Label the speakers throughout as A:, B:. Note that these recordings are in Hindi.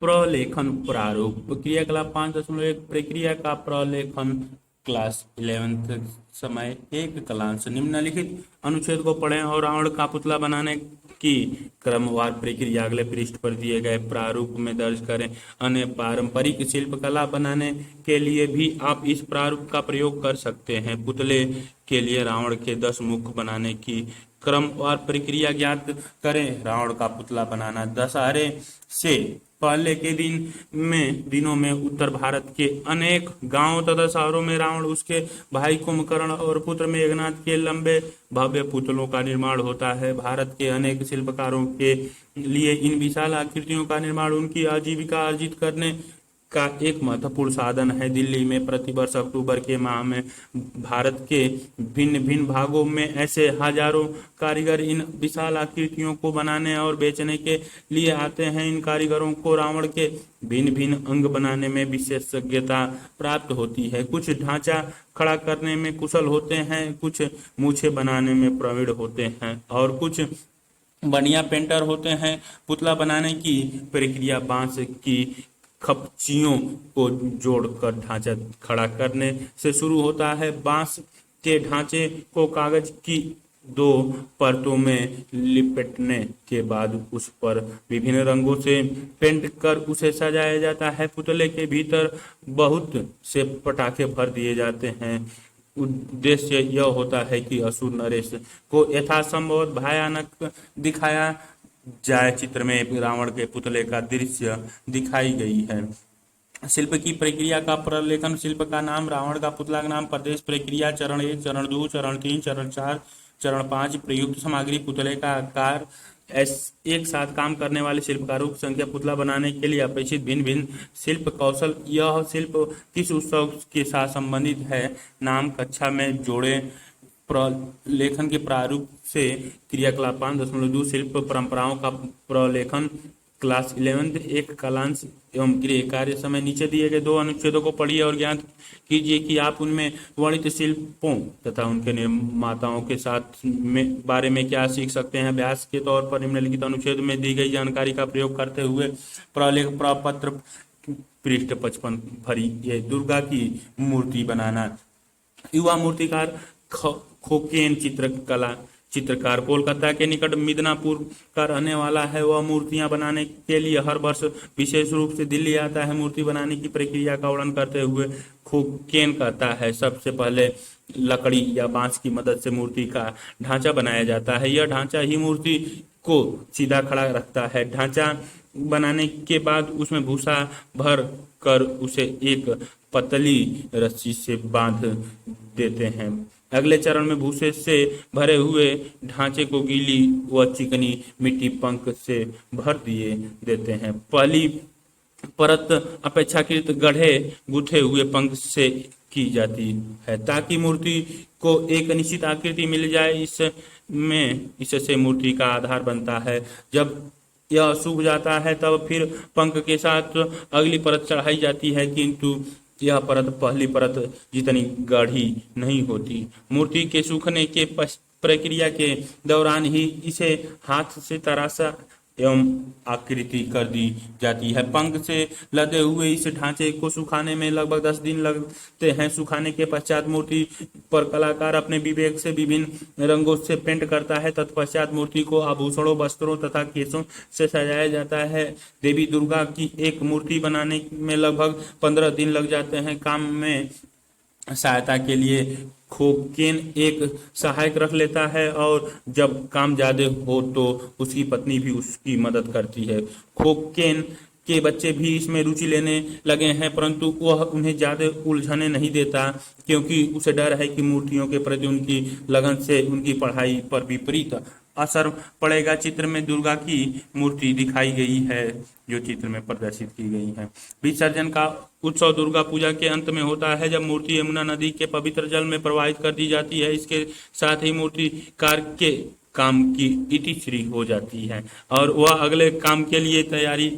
A: प्रलेखन प्रारूप क्रियाकलाप 5.1 प्रक्रिया का प्रलेखन क्लास 11th समय एक कलांश निम्नलिखित अनुच्छेद को पढ़ें और रावण का पुतला बनाने की क्रमवार प्रक्रिया अगले पृष्ठ पर दिए गए प्रारूप में दर्ज करें। अन्य पारंपरिक शिल्पकला बनाने के लिए भी आप इस प्रारूप का प्रयोग कर सकते हैं। पुतले के लिए रावण के 10 मुख बनाने की क्रमवार प्रक्रिया ज्ञात करें। रावण का पुतला बनाना दशहरे से पहले के दिनों में उत्तर भारत के अनेक गांवों तथा शहरों में रावण, उसके भाई कुंभकर्ण और पुत्र मेघनाद के लंबे भव्य पुतलों का निर्माण होता है। भारत के अनेक शिल्पकारों के लिए इन विशाल आकृतियों का निर्माण उनकी आजीविका अर्जित करने का एक महत्वपूर्ण साधन है। दिल्ली में प्रतिवर्ष अक्टूबर के माह में भारत के भिन्न भिन्न भागों में ऐसे हजारों कारीगर इन विशाल आकृतियों को बनाने और बेचने के लिए आते हैं। इन कारीगरों को रावण के भिन्न भिन्न अंग बनाने में विशेषज्ञता प्राप्त होती है। कुछ ढांचा खड़ा करने में कुशल होते हैं, कुछ मूछें बनाने में प्रवीण होते हैं और कुछ बढ़िया पेंटर होते हैं। पुतला बनाने की प्रक्रिया बांस की खपचियों को जोड़कर ढांचा खड़ा करने से शुरू होता है। बांस के ढांचे को कागज की 2 परतों में लिपटने के बाद उस पर विभिन्न रंगों से पेंट कर उसे सजाया जाता है। पुतले के भीतर बहुत से पटाखे भर दिए जाते हैं। उद्देश्य यह होता है कि असुर नरेश को यथासंभव भयानक दिखाया जाए। चित्र में रावण के पुतले का दृश्य दिखाई गई है। शिल्प की प्रक्रिया का प्रलेखन। शिल्प का नाम, रावण का पुतला का नाम, प्रदेश, प्रक्रिया, चरण 1, चरण 2, चरण 3, चरण 4, चरण 5, प्रयुक्त सामग्री, पुतले का आकार, एक साथ काम करने वाले शिल्पकारों की संख्या, पुतला बनाने के लिए अपेक्षित भिन्न भिन्न शिल्प कौशल। यह शिल्प किस उत्सव के साथ संबंधित है? नाम, कक्षा में जोड़े। प्रलेखन के प्रारूप से क्रियाकलाप 5.2 शिल्प परंपराओं का प्रलेखन क्लास 11 एक कलांश एवं गृह कार्य समय। नीचे दिए गए 2 अनुच्छेदों को पढ़िए और ज्ञात कीजिए कि आप उनमें वर्णित शिल्पों तथा उनके निर्माताओं के साथ बारे में क्या सीख सकते हैं। अभ्यास के तौर पर निम्नलिखित अनुच्छेद में दी गई जानकारी का प्रयोग करते हुए प्रलेख प्रपत्र पृष्ठ 55 भरिए। दुर्गा की मूर्ति बनाना। युवा मूर्तिकार खोकेन चित्रकार कोलकाता के निकट मिदनापुर का रहने वाला है। वह मूर्तियां बनाने के लिए हर वर्ष विशेष रूप से दिल्ली आता है। मूर्ति बनाने की प्रक्रिया का वर्णन करते हुए खोकेन कहता है, सबसे पहले लकड़ी या बांस की मदद से मूर्ति का ढांचा बनाया जाता है। यह ढांचा ही मूर्ति को सीधा खड़ा रखता है। ढांचा बनाने के बाद उसमें भूसा भर कर उसे एक पतली रस्सी से बांध देते हैं। अगले चरण में भूसे से भरे हुए ढांचे को गीली व चिकनी मिट्टी पंख से भर दिए देते हैं। पहली परत अपेक्षाकृत गढ़े गुथे हुए पंख से की जाती है ताकि मूर्ति को एक निश्चित आकृति मिल जाए। इससे मूर्ति का आधार बनता है। जब यह सूख जाता है तब फिर पंख के साथ अगली परत चढ़ाई जाती है, किंतु यह परत पहली परत जितनी गाढ़ी नहीं होती। मूर्ति के सूखने के प्रक्रिया के दौरान ही इसे हाथ से तराशा एवं आकृति कर दी जाती है। पंख से लदे हुए इस ढांचे को सुखाने में लगभग 10 दिन लगते हैं। सुखाने के पश्चात मूर्ति पर कलाकार अपने विवेक से विभिन्न रंगों से पेंट करता है। तत्पश्चात मूर्ति को आभूषणों, वस्त्रों तथा केशों से सजाया जाता है। देवी दुर्गा की एक मूर्ति बनाने में लगभग 15 दिन लग जाते हैं। काम में सहायता के लिए खोकेन एक सहायक रख लेता है और जब काम ज्यादा हो तो उसकी पत्नी भी उसकी मदद करती है। खोकेन के बच्चे भी इसमें रुचि लेने लगे हैं, परंतु वह उन्हें ज्यादा उलझने नहीं देता क्योंकि उसे डर है कि मूर्तियों के प्रति उनकी लगन से उनकी पढ़ाई पर विपरीत असर पड़ेगा। चित्र में दुर्गा की मूर्ति दिखाई गई है जो चित्र में प्रदर्शित की गई है। विसर्जन का उत्सव दुर्गा पूजा के अंत में होता है, जब मूर्ति यमुना नदी के पवित्र जल में प्रवाहित कर दी जाती है। इसके साथ ही मूर्तिकार के काम की इतिश्री हो जाती है और वह अगले काम के लिए तैयारी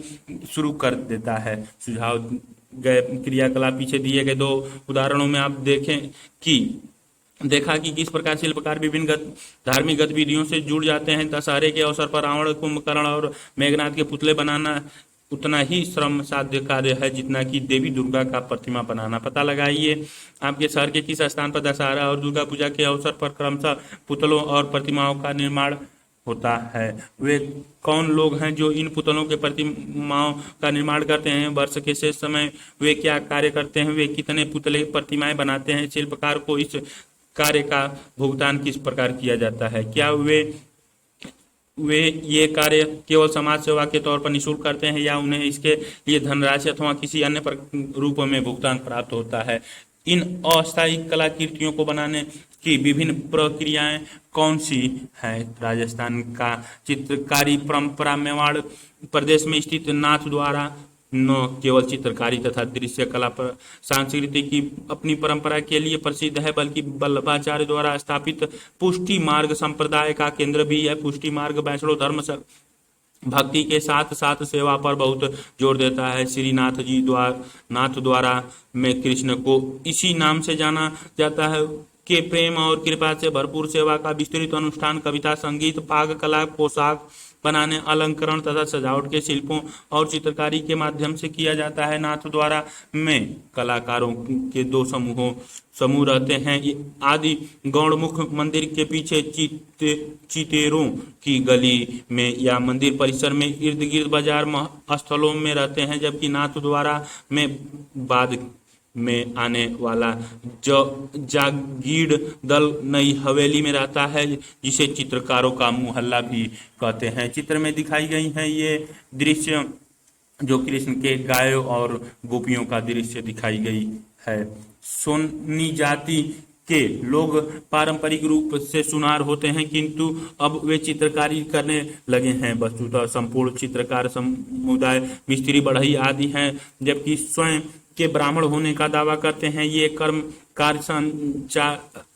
A: शुरू कर देता है। सुझाव गए क्रियाकलाप पीछे दिए गए 2 उदाहरणों में आप देखा कि किस प्रकार शिल्पकार विभिन्न धार्मिक गतिविधियों से जुड़ जाते हैं। दशहरे के अवसर पर रावण, कुंभकर्ण और मेघनाद के पुतले बनाना उतना ही श्रम साध्य कार्य है जितना कि देवी दुर्गा का प्रतिमा बनाना। पता लगाइए आपके शहर के किस स्थान पर दशहरा और दुर्गा पूजा के अवसर पर क्रमशः पुतलों और प्रतिमाओं का निर्माण होता है। वे कौन लोग हैं जो इन पुतलों के प्रतिमाओं का निर्माण करते हैं? वर्ष के शेष समय वे क्या कार्य करते हैं? वे कितने पुतले प्रतिमाएं बनाते हैं? शिल्पकार को इस कार्य का भुगतान किस प्रकार किया जाता है? क्या वे ये कार्य केवल समाज सेवा के तौर पर निःशुल्क करते हैं या उन्हें इसके लिए धनराशि अथवा किसी अन्य रूप में भुगतान प्राप्त होता है? इन अस्थायी कलाकृतियों को बनाने की विभिन्न प्रक्रियाएं कौन सी हैं? राजस्थान का चित्रकारी परंपरा मेवाड़ प्रदेश में स्थित नाथ द्वारा न केवल चित्रकारी तथा दृश्य कला पर संस्कृति की अपनी परंपरा के लिए प्रसिद्ध है, बल्कि वल्लभाचार्य द्वारा स्थापित पुष्टि मार्ग संप्रदाय का केंद्र भी है। पुष्टि मार्ग वैष्णव धर्म से भक्ति के साथ साथ सेवा पर बहुत जोर देता है। श्री नाथ द्वारा में कृष्ण को इसी नाम से जाना जाता है के प्रेम और कृपा से भरपूर सेवा का विस्तृत अनुष्ठान कविता, संगीत, पाक कला, पोशाक बनाने, अलंकरण तथा सजावट के शिल्पों और चित्रकारी के माध्यम से किया जाता है। नाथ द्वारा में कलाकारों के दो समूह रहते हैं। आदि गौड़मुख मंदिर के पीछे चितेरों की गली में या मंदिर परिसर में इर्द गिर्द बाजार स्थलों में रहते हैं, जबकि नाथ द्वारा में बाद में आने वाला जागीर दल नई हवेली में रहता है, जिसे चित्रकारों का मोहल्ला भी कहते हैं। चित्र में दिखाई गई है ये दृश्य जो कृष्ण के गायों और गोपियों का दृश्य दिखाई गई है। सोनी जाति के लोग पारंपरिक रूप से सुनार होते हैं, किंतु अब वे चित्रकारी करने लगे हैं। वस्तुतः संपूर्ण चित्रकार समुदाय मिस्त्री, बढ़ई आदि हैं, जबकि स्वयं के ब्राह्मण होने का दावा करते हैं। ये कर्म कार्य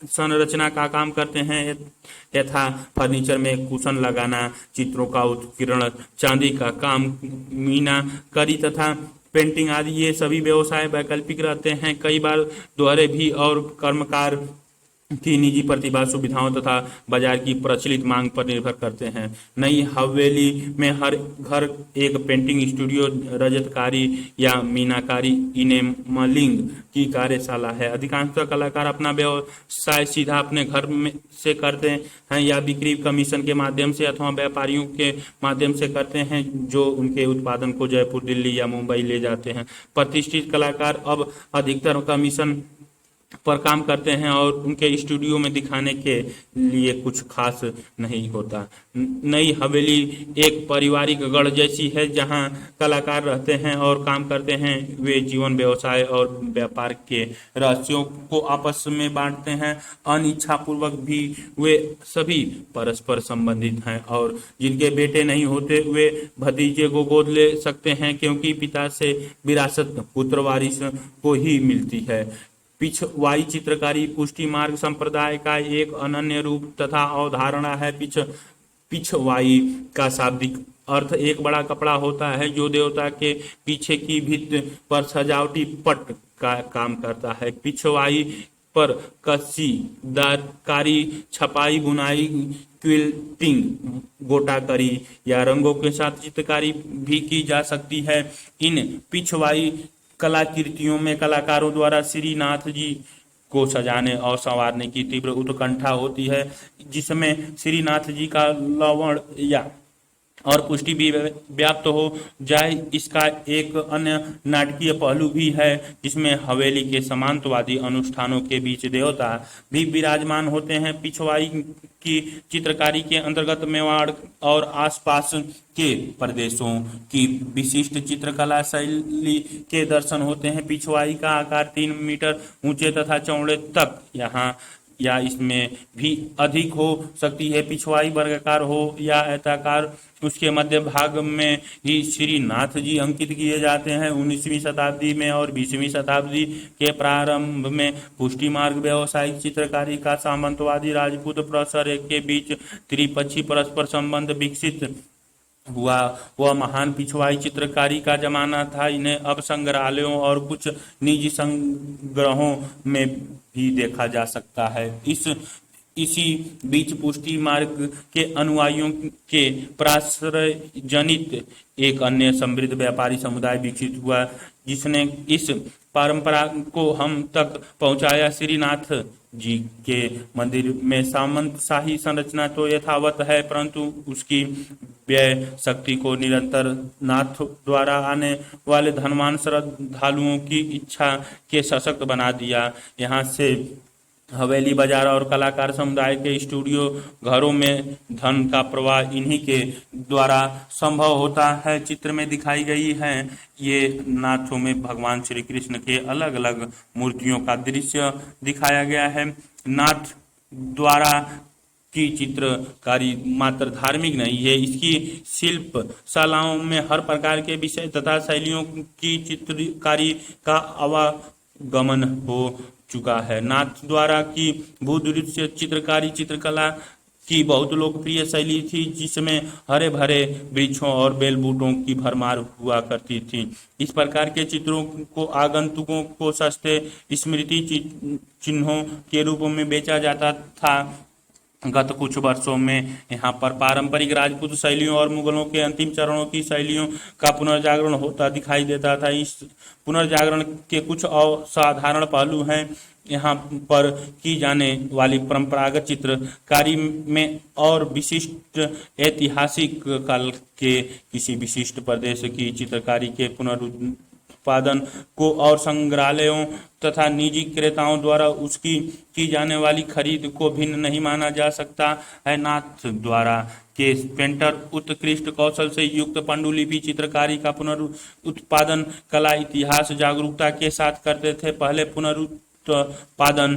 A: संरचना का काम करते हैं, यथा फर्नीचर में कुशन लगाना, चित्रों का उत्कीर्ण, चांदी का काम, मीनाकारी तथा पेंटिंग आदि। ये सभी व्यवसाय वैकल्पिक रहते हैं, कई बार दोहरे भी, और कर्मकार की निजी प्रतिभा, सुविधाओं तथा बाजार की प्रचलित मांग पर निर्भर करते हैं। नई हवेली में हर घर एक पेंटिंग स्टूडियो, रजतकारी या मीनाकारी, इनेमलिंग की कार्यशाला है। अधिकांश कलाकार अपना व्यवसाय सीधा अपने घर में से करते हैं या बिक्री कमीशन के माध्यम से अथवा व्यापारियों के माध्यम से करते हैं, जो उनके उत्पादन को जयपुर, दिल्ली या मुंबई ले जाते हैं। प्रतिष्ठित कलाकार अब अधिकतर कमीशन पर काम करते हैं और उनके स्टूडियो में दिखाने के लिए कुछ खास नहीं होता। नई हवेली एक पारिवारिक गढ़ जैसी है, जहां कलाकार रहते हैं और काम करते हैं। वे जीवन, व्यवसाय और व्यापार के रहस्यों को आपस में बांटते हैं। अनिच्छापूर्वक भी वे सभी परस्पर संबंधित हैं, और जिनके बेटे नहीं होते वे भतीजे को गोद ले सकते हैं, क्योंकि पिता से विरासत पुत्र वारिस को ही मिलती है। पिछवाई चित्रकारी पुष्टि मार्ग संप्रदाय का एक अनन्य रूप तथा अवधारणा है। पिछवाई का शाब्दिक अर्थ एक बड़ा कपड़ा होता है जो देवता के पीछे की भित्ति पर सजावटी पट का काम करता है। पिछवाई पर कसीदाकारी, छपाई, बुनाई, क्विल्टिंग, गोटाकारी या रंगों के साथ चित्रकारी भी की जा सकती है। इन पिछवाई कलाकृतियों में कलाकारों द्वारा श्रीनाथ जी को सजाने और संवारने की तीव्र उत्कंठा होती है, जिसमें श्रीनाथ जी का लवण या और पुष्टि भी व्याप्त हो जाए। इसका एक अन्य नाटकीय पहलू भी है, जिसमें हवेली के समांतवादी अनुष्ठानों के बीच देवता भी विराजमान होते हैं। पिछवाई की चित्रकारी के अंतर्गत मेवाड़ और आसपास के प्रदेशों की विशिष्ट चित्रकला शैली के दर्शन होते हैं। पिछवाई का आकार 3 मीटर ऊंचे तथा चौड़े तक यहाँ या इसमें भी अधिक हो सकती है। पिछवाई वर्गाकार हो या आयताकार, उसके मध्य भाग में ही श्रीनाथ जी अंकित किए जाते हैं। 19वीं शताब्दी में और 20वीं शताब्दी के प्रारंभ में पुष्टि मार्ग व्यावसायिक चित्रकारी का सामंतवादी राजपूत प्रसर के बीच त्रिपक्षीय परस्पर संबंध विकसित हुआ। वह महान पिछवाई चित्रकारी का जमाना था। इन्हें अब संग्रहालयों और कुछ निजी संग्रहों में भी देखा जा सकता है। इस इसी बीच पुष्टि मार्ग के अनुयायियों के प्राश्रय जनित एक अन्य समृद्ध व्यापारी समुदाय विकसित हुआ, जिसने इस परंपरा को हम तक पहुंचाया। श्रीनाथ जी के मंदिर में सामंत शाही संरचना तो यथावत है, परंतु उसकी व्यय शक्ति को निरंतर नाथ द्वारा आने वाले धनवान श्रद्धालुओं की इच्छा के सशक्त बना दिया। यहाँ से हवेली बाजार और कलाकार समुदाय के स्टूडियो घरों में धन का प्रवाह इन्हीं के द्वारा संभव होता है। चित्र में दिखाई गई है ये नाथों में भगवान श्री कृष्ण के अलग अलग मूर्तियों का दृश्य दिखाया गया है। नाथ द्वारा की चित्रकारी मात्र धार्मिक नहीं है, इसकी शिल्पशालाओं में हर प्रकार के विषय तथा शैलियों की चित्रकारी का आवागमन हो चुका है। नाथ द्वारा की भूदृश्य चित्रकारी चित्रकला की बहुत लोकप्रिय शैली थी, जिसमें हरे भरे वृक्षों और बेल बूटों की भरमार हुआ करती थी। इस प्रकार के चित्रों को आगंतुकों को सस्ते स्मृति चिन्हों के रूप में बेचा जाता था। गत कुछ वर्षों में यहाँ पर पारंपरिक राजपूत शैलियों और मुगलों के अंतिम चरणों की शैलियों का पुनर्जागरण होता दिखाई देता था। इस पुनर्जागरण के कुछ असाधारण पहलू हैं। यहाँ पर की जाने वाली परंपरागत चित्रकारी में और विशिष्ट ऐतिहासिक काल के किसी विशिष्ट प्रदेश की चित्रकारी के पुनरुत्पादन को और संग्रहालयों तथा निजी क्रेताओं द्वारा उसकी की जाने वाली खरीद को भिन्न नहीं माना जा सकता है। नाथ द्वारा के पेंटर उत्कृष्ट कौशल से युक्त पांडुलिपि चित्रकारी का पुनरुत्पादन कला इतिहास जागरूकता के साथ करते थे। पहले पुनरुत्पादन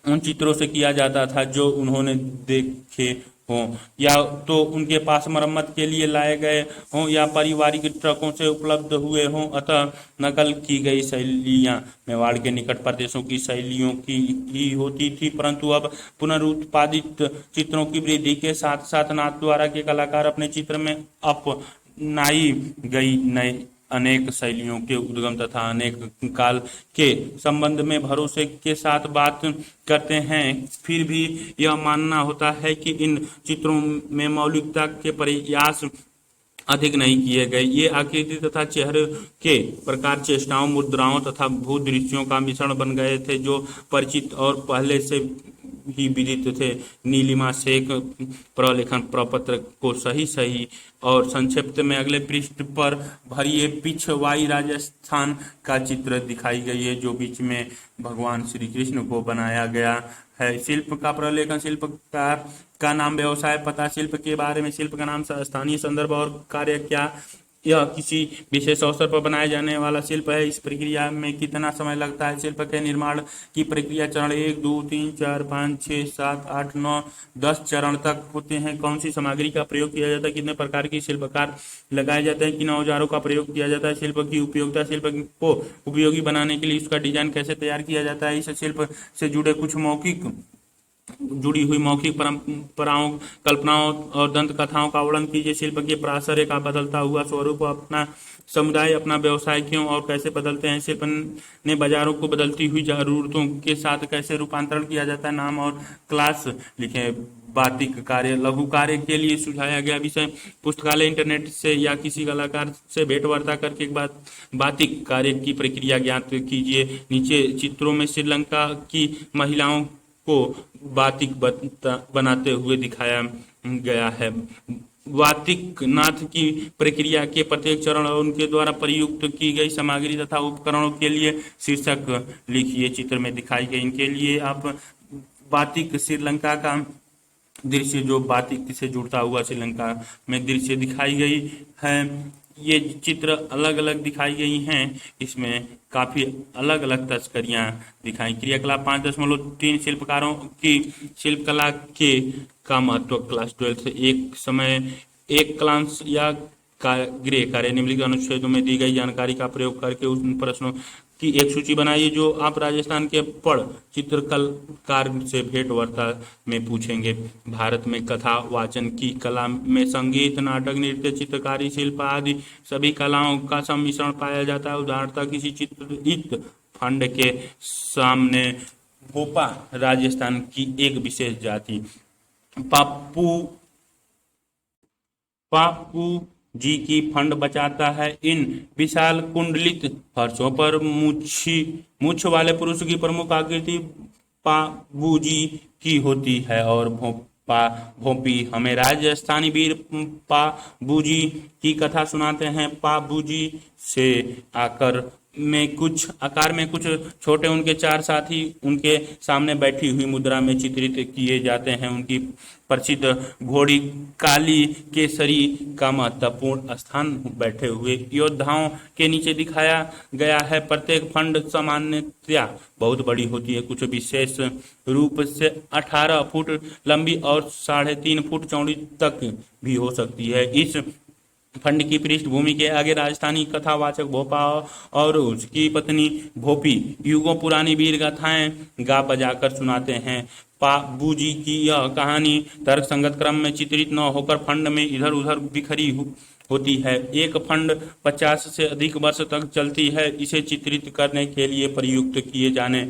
A: उन चित्रों से किया जाता था जो उन्होंने देखे हों, या तो उनके पास मरम्मत के लिए लाए गए हों या पारिवारिक ट्रकों से उपलब्ध हुए हों। अतः नकल की गई शैलियाँ मेवाड़ के निकट प्रदेशों की शैलियों की ही होती थी, परंतु अब पुनरुत्पादित चित्रों की वृद्धि के साथ साथ नाथ द्वारा के कलाकार अपने चित्र में अपनाई गई नए अनेक शैलियों के उद्गम तथा अनेक काल के संबंध में भरोसे के साथ बात करते हैं। फिर भी यह मानना होता है कि इन चित्रों में मौलिकता के प्रयास अधिक नहीं किए गए। ये आकृति तथा चेहरे के प्रकार चेष्टाओं मुद्राओं तथा भूदृश्यों का मिश्रण बन गए थे, जो परिचित और पहले से ही विदित थे। नीलिमा शेख प्रलेखन प्रपत्र को सही और संक्षिप्त में अगले पृष्ठ पर भरिए पिछवाई राजस्थान का चित्र दिखाई गई है, जो बीच में भगवान श्री कृष्ण को बनाया गया है। शिल्प का प्रलेखन शिल्पकार का नाम, व्यवसाय, पता, शिल्प के बारे में, शिल्प का नाम, स्थानीय संदर्भ और कार्य क्या। यह किसी विशेष अवसर पर बनाए जाने वाला शिल्प है। इस प्रक्रिया में कितना समय लगता है। शिल्प के निर्माण की प्रक्रिया चरण 1, 2, 3, 4, 5, 6, 7, 8, 9, 10 चरण तक होते हैं। कौन सी सामग्री का प्रयोग किया जाता है, कितने प्रकार की शिल्पकार लगाए जाते हैं, किन औजारों का प्रयोग किया जाता है, शिल्प की उपयोगिता, शिल्प को उपयोगी बनाने के लिए उसका डिजाइन कैसे तैयार किया जाता है। इस शिल्प से जुड़ी हुई मौखिक परंपराओं, कल्पनाओं और दंत कथाओं का वर्णन कीजिए। शिल्प के प्राश्रय का बदलता हुआ स्वरूप, अपना समुदाय, अपना व्यवसाय क्यों और कैसे बदलते हैं। शिल्प ने बाजारों को बदलती हुई जरूरतों के साथ कैसे रूपांतरण किया जाता है। नाम और क्लास लिखें। बातिक कार्य, लघु कार्य के लिए सुझाया गया विषय। पुस्तकालय, इंटरनेट से या किसी कलाकार से भेंट वार्ता करके बातिक कार्य की प्रक्रिया ज्ञात कीजिए। नीचे चित्रों में श्रीलंका की महिलाओं को बातिक बनाते हुए दिखाया गया है। वातिक नाथ की प्रक्रिया के प्रत्येक चरण और उनके द्वारा प्रयुक्त की गई सामग्री तथा उपकरणों के लिए शीर्षक लिखिए। चित्र में दिखाई गई इनके लिए आप बातिक श्रीलंका का दृश्य, जो बातिक से जुड़ता हुआ श्रीलंका में दृश्य दिखाई गई है। ये चित्र अलग अलग दिखाई गई हैं। इसमें काफी अलग अलग तस्करियां दिखाई। क्रियाकलाप 5.3 शिल्पकारों की शिल्पकला के का महत्व। क्लास 12 से एक समय एक क्लांश या गृह कार्य निम्नलिखित अनुच्छेदों में दी गई जानकारी का प्रयोग करके उन प्रश्नों की एक सूची बनाइए जो आप राजस्थान के पढ़ चित्रकलकार से भेंट वार्ता में पूछेंगे। भारत में कथा वाचन की कला में संगीत, नाटक, नृत्य, चित्रकारी, शिल्प आदि सभी कलाओं का सम्मिश्रण पाया जाता है। उदाहरणतः किसी चित्रित फंड के सामने भोपा राजस्थान की एक विशेष जाति। पाप्पू पाप्पू जी की फंड बचाता है। इन विशाल कुंडलित फर्शों पर मूछ वाले पुरुष की प्रमुख आकृति पाबूजी की होती है और भोपी हमें राजस्थानी वीर पाबूजी की कथा सुनाते हैं। पाबूजी से आकार में कुछ छोटे उनके चार साथी उनके सामने बैठी हुई मुद्रा में चित्रित किए जाते हैं। उनकी प्रसिद्ध घोड़ी काली केसरी का महत्वपूर्ण स्थान बैठे हुए योद्धाओं के नीचे दिखाया गया है। प्रत्येक फंड सामान्यतया बहुत बड़ी होती है, कुछ विशेष रूप से 18 फुट लंबी और 3.5 फुट चौड़ी तक भी हो सकती है। इस फंड की पृष्ठभूमि के आगे राजस्थानी कथावाचक भोपा और उसकी पत्नी भोपी युगों पुरानी वीर गाथाएं गा बजाकर सुनाते हैं। पाबूजी की यह कहानी तर्क संगत क्रम में चित्रित न होकर फंड में इधर उधर बिखरी होती है। एक फंड 50 से अधिक वर्ष तक चलती है। इसे चित्रित करने के लिए प्रयुक्त किए जाने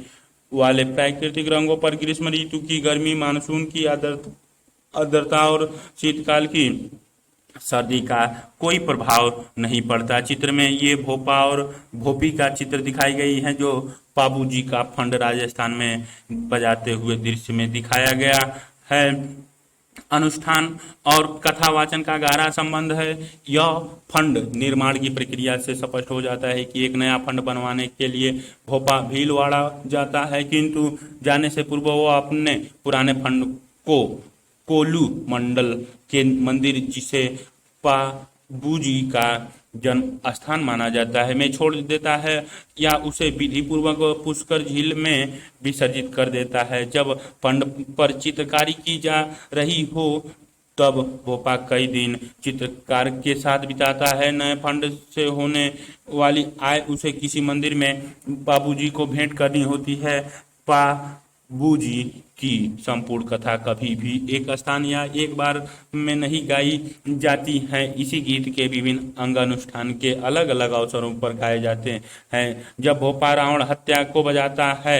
A: वाले प्राकृतिक रंगों पर ग्रीष्म ऋतु की गर्मी, मानसून की आर्द्रता और शीतकाल की सर्दी का कोई प्रभाव नहीं पड़ता। चित्र में ये भोपा और भोपी का चित्र दिखाई गई है जो पाबूजी का फंड राजस्थान में बजाते हुए दृश्य में दिखाया गया है। अनुष्ठान और कथावाचन का गहरा संबंध है। यह फंड निर्माण की प्रक्रिया से स्पष्ट हो जाता है कि एक नया फंड बनवाने के लिए भोपा भीलवाड़ा जाता है, किंतु जाने से पूर्व वो अपने पुराने फंड को कोलू मंडल के मंदिर, जिसे पाबूजी का जन्म स्थान माना जाता है, में छोड़ देता है या उसे विधि पूर्वक पुष्कर झील में विसर्जित कर देता है। जब फंड पर चित्रकारी की जा रही हो तब भोपा कई दिन चित्रकार के साथ बिताता है। नए फंड से होने वाली आय उसे किसी मंदिर में बाबूजी को भेंट करनी होती है। पाबूजी की संपूर्ण कथा कभी भी एक स्थान या एक बार में नहीं गाई जाती है। इसी गीत के विभिन्न अंग अनुष्ठान के अलग अलग अवसरों पर गाए जाते हैं। जब भोपा रावण हत्या को बजाता है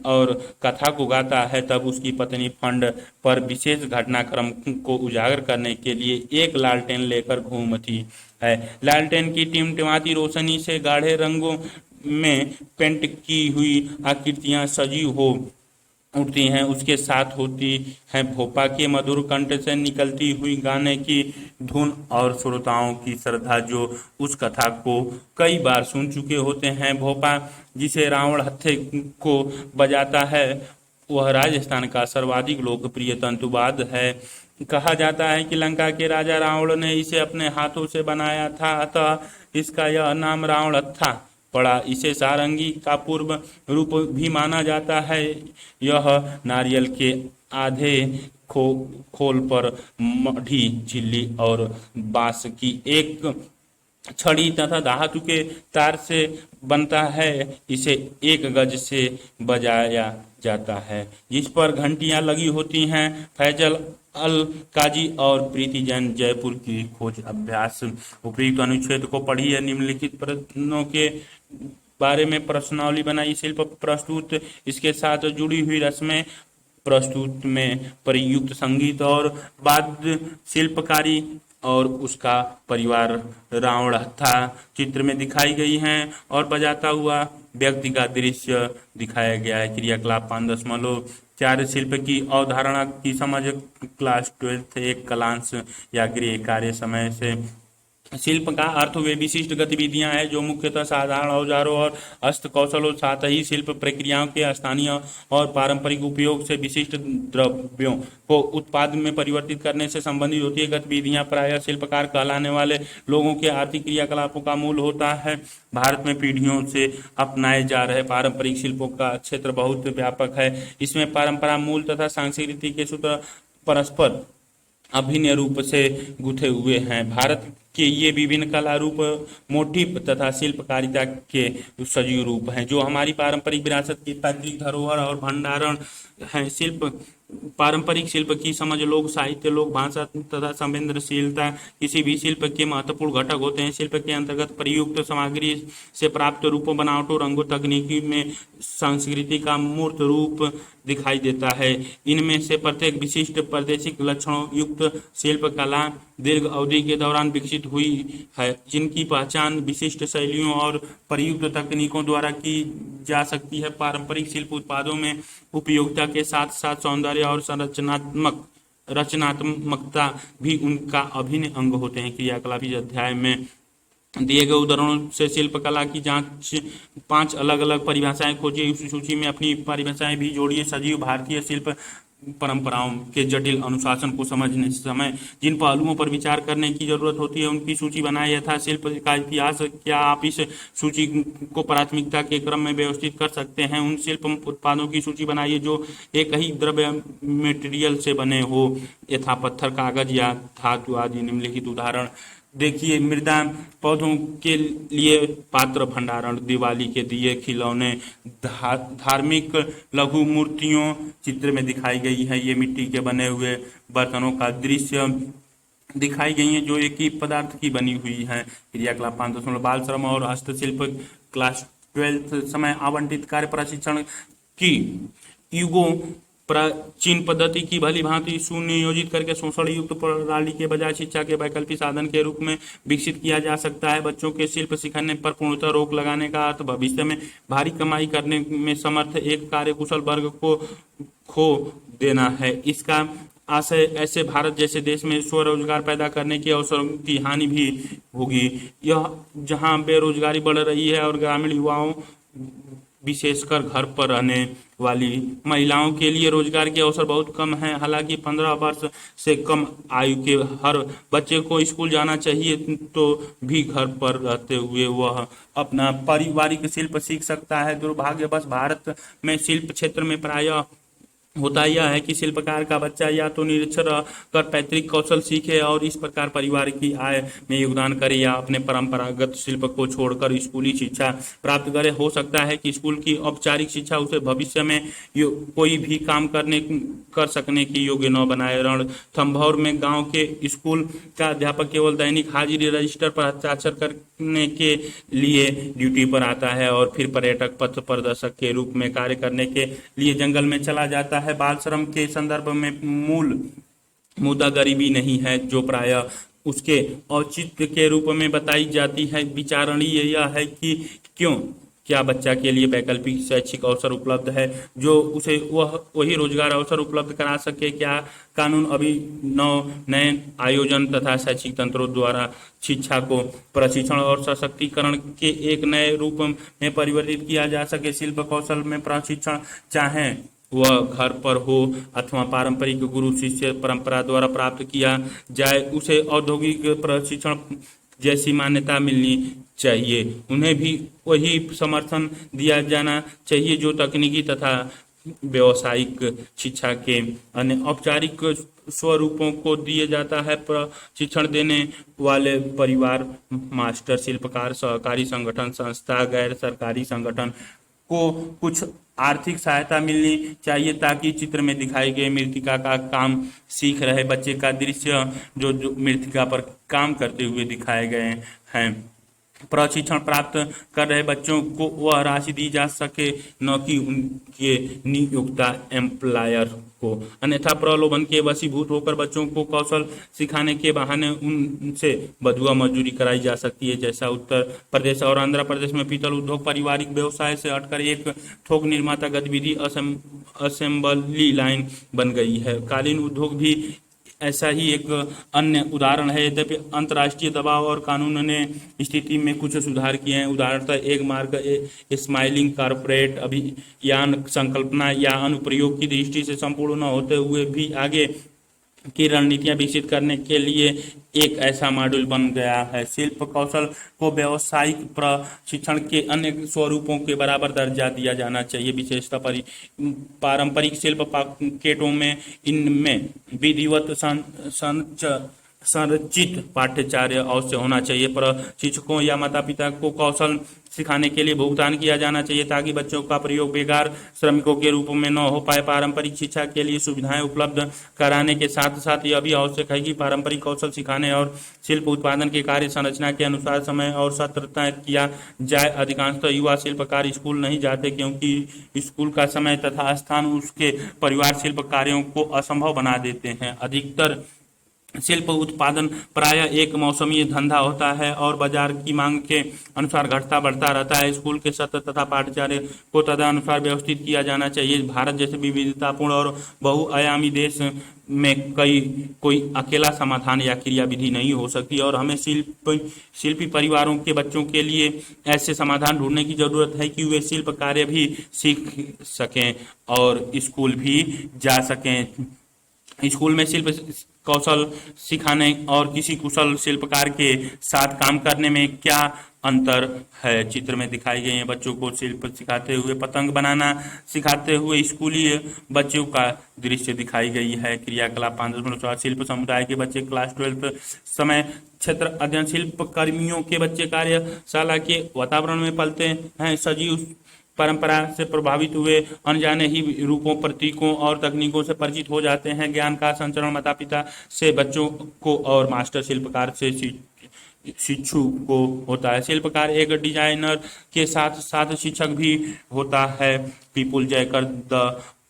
A: और कथा को गाता है तब उसकी पत्नी फंड पर विशेष घटनाक्रम को उजागर करने के लिए एक लालटेन लेकर घूमती है। लालटेन की टिमटिमाती रोशनी से गाढ़े रंगों में पेंट की हुई आकृतियां सजी हो उठती हैं। उसके साथ होती है भोपा के मधुर कंठ से निकलती हुई गाने की धुन और श्रोताओं की श्रद्धा जो उस कथा को कई बार सुन चुके होते हैं। भोपा जिसे रावण हत्थे को बजाता है वह राजस्थान का सर्वाधिक लोकप्रिय तंतुवाद है। कहा जाता है कि लंका के राजा रावण ने इसे अपने हाथों से बनाया था, अतः इसका यह नाम रावण हत्था पड़ा। इसे सारंगी का पूर्व रूप भी माना जाता है। यह नारियल के आधे खोल पर मढ़ी, झिल्ली और बांस की एक छड़ी तथा धातु के तार से बनता है। इसे 1 गज से बजाया जाता है, जिस पर घंटियां लगी होती हैं। फैजल अल काजी और प्रीति जैन जयपुर की खोज अभ्यास उपयुक्त अनुच्छेद को पढ़िए। निम्नलिखित प्रश्नों के बारे में प्रश्नावली बनाई। शिल्प प्रस्तुत, इसके साथ जुड़ी हुई रस्में प्रस्तुत में प्रयुक्त संगीत और वाद्य शिल्पकारी और उसका परिवार रावण हत्था चित्र में दिखाई गई हैं और बजाता हुआ व्यक्ति का दृश्य दिखाया गया है। क्रियाकलाप 5.4 शिल्प की अवधारणा की समझ क्लास 12 एक कलांश या गृह कार्य समय से। शिल्प का अर्थ वे विशिष्ट गतिविधियां हैं जो मुख्यतः साधारण औजारों और हस्त कौशलों, साथ ही शिल्प प्रक्रियाओं के स्थानीय और पारंपरिक उपयोग से विशिष्ट द्रव्यों को उत्पाद में परिवर्तित करने से संबंधित होती है। गतिविधियां प्रायः शिल्पकार कहलाने वाले लोगों के आर्थिक क्रियाकलापों का मूल होता है। भारत में पीढ़ियों से अपनाए जा रहे पारंपरिक शिल्पों का क्षेत्र बहुत व्यापक है। इसमें परंपरा, मूल तथा सांस्कृति के सूत्र परस्पर अभिन्न रूप से गुथे हुए हैं। भारत के ये विभिन्न कला रूप मोटिफ तथा शिल्पकारिता के सजीव रूप हैं जो हमारी पारंपरिक विरासत की पैतृक धरोहर और भंडारण हैं। शिल्प पारंपरिक शिल्प की समझ लोक साहित्य, लोक भाषा तथा संवेदनशीलता किसी भी शिल्प के महत्वपूर्ण घटक होते हैं। शिल्प के अंतर्गत प्रयुक्त सामग्री से प्राप्त रूपों, बनावटों, रंगों, तकनीकी में संस्कृति का मूर्त रूप दिखाई देता है। इनमें से प्रत्येक विशिष्ट प्रादेशिक लक्षणों युक्त शिल्प कला दीर्घ अवधि के दौरान विकसित हुई है, जिनकी पहचान विशिष्ट शैलियों और प्रयुक्त तकनीकों द्वारा की जा सकती है। पारंपरिक शिल्प उत्पादों में उपयोगिता के साथ साथ सौंदर्य और रचनात्मकता भी उनका अभिन्न अंग होते हैं। क्रियाकलाप इस अध्याय में दिए गए उदाहरणों से शिल्पकला की जांच 5 अलग अलग परिभाषाएं खोजिए। उस सूची में अपनी परिभाषाएं भी जोड़िए। सजीव भारतीय शिल्प परंपराओं के जटिल अनुशासन को समझने समय जिन पहलुओं पर विचार करने की जरूरत होती है उनकी सूची बनाएं, यथा शिल्प का इतिहास। क्या आप इस सूची को प्राथमिकता के क्रम में व्यवस्थित कर सकते हैं? उन शिल्प उत्पादों की सूची बनाइए जो एक ही द्रव्य मटेरियल से बने हो, यथा पत्थर, कागज या धातु आदि। निम्नलिखित उदाहरण देखिए। मृदा पौधों के लिए पात्र भंडारण, दिवाली के दिए, खिलौने, धार्मिक लघु मूर्तियों चित्र में दिखाई गई है। ये मिट्टी के बने हुए बर्तनों का दृश्य दिखाई गई है जो एक ही पदार्थ की बनी हुई है। क्रियाकलाप 5 बाल श्रम और हस्तशिल्प क्लास 12 समय आवंटित कार्य प्रशिक्षण की युगों प्राचीन पद्धति की भली भांति सुनियोजित करके शोषण युक्त प्रणाली के बजाय शिक्षा के वैकल्पिक साधन के रूप में विकसित किया जा सकता है। बच्चों के शिल्प सीखने पर पूर्णतः रोक लगाने का अर्थ भविष्य में भारी कमाई करने में समर्थ एक कार्यकुशल वर्ग को खो देना है। इसका आशय ऐसे भारत जैसे देश में स्वरोजगार पैदा करने के अवसरों की हानि भी होगी। यह जहां बेरोजगारी बढ़ रही है और ग्रामीण युवाओं विशेषकर घर पर रहने वाली महिलाओं के लिए रोजगार के अवसर बहुत कम हैं। हालांकि 15 वर्ष से कम आयु के हर बच्चे को स्कूल जाना चाहिए, तो भी घर पर रहते हुए वह अपना पारिवारिक शिल्प सीख सकता है। दुर्भाग्यवश भारत में शिल्प क्षेत्र में प्रायः होता यह है कि शिल्पकार का बच्चा या तो निरक्षर कर पैतृक कौशल सीखे और इस प्रकार परिवार की आय में योगदान करे, या अपने परंपरागत शिल्प को छोड़कर स्कूली शिक्षा प्राप्त करे। हो सकता है कि स्कूल की औपचारिक शिक्षा उसे भविष्य में कोई भी काम कर सकने की योग्य न बनाए। रणथंभौर में गांव के स्कूल का अध्यापक केवल दैनिक हाजिरी रजिस्टर पर हस्ताक्षर करने के लिए ड्यूटी पर आता है और फिर पर्यटक पथ प्रदर्शक के रूप में कार्य करने के लिए जंगल में चला जाता है। बाल श्रम के संदर्भ में मूल मुद्दा गरीबी नहीं है, जो प्रायः उसके औचित्य के रूप में बताई जाती है। विचारणीय यह है कि क्या बच्चा के लिए वैकल्पिक शैक्षिक अवसर उपलब्ध है जो उसे वही रोजगार अवसर उपलब्ध करा सके। क्या कानून अभिनव नए आयोजन तथा शैक्षिक तंत्रों द्वारा शिक्षा को प्रशिक्षण और सशक्तिकरण के एक नए रूप में परिवर्तित किया जा सके? शिल्प कौशल में प्रशिक्षण चाहे वह घर पर हो अथवा पारंपरिक गुरु शिष्य परंपरा द्वारा प्राप्त किया जाए, उसे औद्योगिक प्रशिक्षण जैसी मान्यता मिलनी चाहिए। उन्हें भी वही समर्थन दिया जाना चाहिए जो तकनीकी तथा व्यावसायिक शिक्षा के अन्य औपचारिक स्वरूपों को दिए जाता है। प्रशिक्षण देने वाले परिवार, मास्टर शिल्पकार, सहकारी संगठन, संस्था, गैर सरकारी संगठन को कुछ आर्थिक सहायता मिलनी चाहिए ताकि चित्र में दिखाई गए मृतिका का काम सीख रहे बच्चे का दृश्य जो मृतिका पर काम करते हुए दिखाए गए हैं, प्रशिक्षण प्राप्त कर रहे बच्चों को वह राशि दी जा सके, न कि उनके नियोक्ता एम्प्लॉयर को। अन्यथा प्रलोभन के वशीभूत होकर बच्चों को कौशल सिखाने के बहाने उनसे बधुआ मजदूरी कराई जा सकती है। जैसा उत्तर प्रदेश और आंध्र प्रदेश में पीतल उद्योग पारिवारिक व्यवसाय से हटकर एक थोक निर्माता गतिविधि असेंबली लाइन बन गई है। कालीन उद्योग भी ऐसा ही एक अन्य उदाहरण है। यद्यपि अंतर्राष्ट्रीय दबाव और कानून ने स्थिति में कुछ सुधार किए हैं। उदाहरणतः एक मार्ग स्माइलिंग कॉर्पोरेट अभियान संकल्पना या अनुप्रयोग की दृष्टि से संपूर्ण न होते हुए भी आगे की रणनीतियां विकसित करने के लिए एक ऐसा मॉड्यूल बन गया है। शिल्प कौशल को व्यावसायिक प्रशिक्षण के अन्य स्वरूपों के बराबर दर्जा दिया जाना चाहिए। विशेषतः पारंपरिक शिल्प पॉकेटों में इनमें विधिवत संरचित पाठ्यचर्या अवश्य होना चाहिए। प्रशिक्षकों या माता पिता को कौशल सिखाने के लिए भुगतान किया जाना चाहिए ताकि बच्चों का प्रयोग बेकार श्रमिकों के रूप में न हो पाए। पारंपरिक शिक्षा के लिए सुविधाएं उपलब्ध कराने के साथ साथ यह भी आवश्यक है कि पारंपरिक कौशल सिखाने और शिल्प उत्पादन के कार्य संरचना के अनुसार समय और सत्र तय किया जाए। अधिकांशतः युवा शिल्पकार स्कूल नहीं जाते क्योंकि स्कूल का समय तथा स्थान उसके परिवार शिल्प कार्यों को असंभव बना देते हैं। अधिकतर शिल्प उत्पादन प्रायः एक मौसमी धंधा होता है और बाजार की मांग के अनुसार घटता बढ़ता रहता है। स्कूल के सत्र तथा पाठ्यचर्या को तदनुसार व्यवस्थित किया जाना चाहिए। भारत जैसे विविधतापूर्ण और बहुआयामी देश में कोई अकेला समाधान या क्रिया विधि नहीं हो सकती और हमें शिल्पी परिवारों के बच्चों के लिए ऐसे समाधान ढूंढने की जरूरत है कि वे शिल्प कार्य भी सीख सकें और स्कूल भी जा सकें। स्कूल में शिल्प कौशल सिखाने और किसी कुशल शिल्पकार के साथ काम करने में क्या अंतर है, चित्र में दिखाई गई है। बच्चों को शिल्प सिखाते हुए पतंग बनाना सिखाते हुए स्कूली बच्चों का दृश्य दिखाई गई है। क्रियाकलाप 5.4 शिल्प समुदाय के बच्चे क्लास 12 समय क्षेत्र अध्ययन शिल्प कर्मियों के बच्चे कार्यशाला के वातावरण में पलते हैं, सजीव परंपरा से प्रभावित हुए अनजाने ही रूपों, प्रतीकों और तकनीकों से परिचित हो जाते हैं। ज्ञान का संचरण माता पिता से बच्चों को और मास्टर शिल्पकार से शिक्षु को होता है। शिल्पकार एक डिजाइनर के साथ साथ शिक्षक भी होता है। Pupul Jayakar the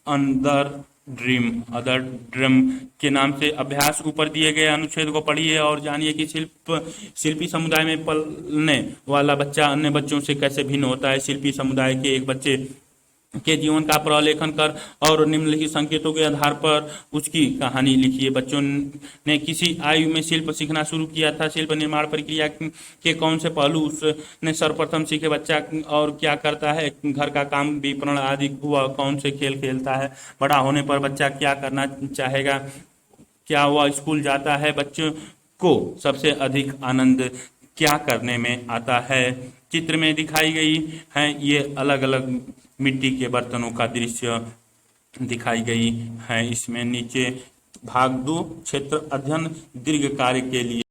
A: other dream के नाम से अभ्यास ऊपर दिए गए अनुच्छेद को पढ़िए और जानिए कि शिल्पी समुदाय में पलने वाला बच्चा अन्य बच्चों से कैसे भिन्न होता है। शिल्पी समुदाय के एक बच्चे के जीवन का प्रलेखन कर और निम्नलिखित संकेतों के आधार पर उसकी कहानी लिखिए। बच्चों ने किसी आयु में शिल्प सीखना शुरू किया था। शिल्प निर्माण प्रक्रिया के कौन से पहलू उसने सर्वप्रथम सीखे। बच्चा और क्या करता है, घर का काम, विपणन आदि। वह कौन से खेल खेलता है। बड़ा होने पर बच्चा क्या करना चाहेगा। क्या वह स्कूल जाता है। बच्चों को सबसे अधिक आनंद क्या करने में आता है। चित्र में दिखाई गई है ये अलग अलग मिट्टी के बर्तनों का दृश्य दिखाई गई है। इसमें नीचे भाग 2 क्षेत्र अध्ययन दीर्घ कार्य के लिए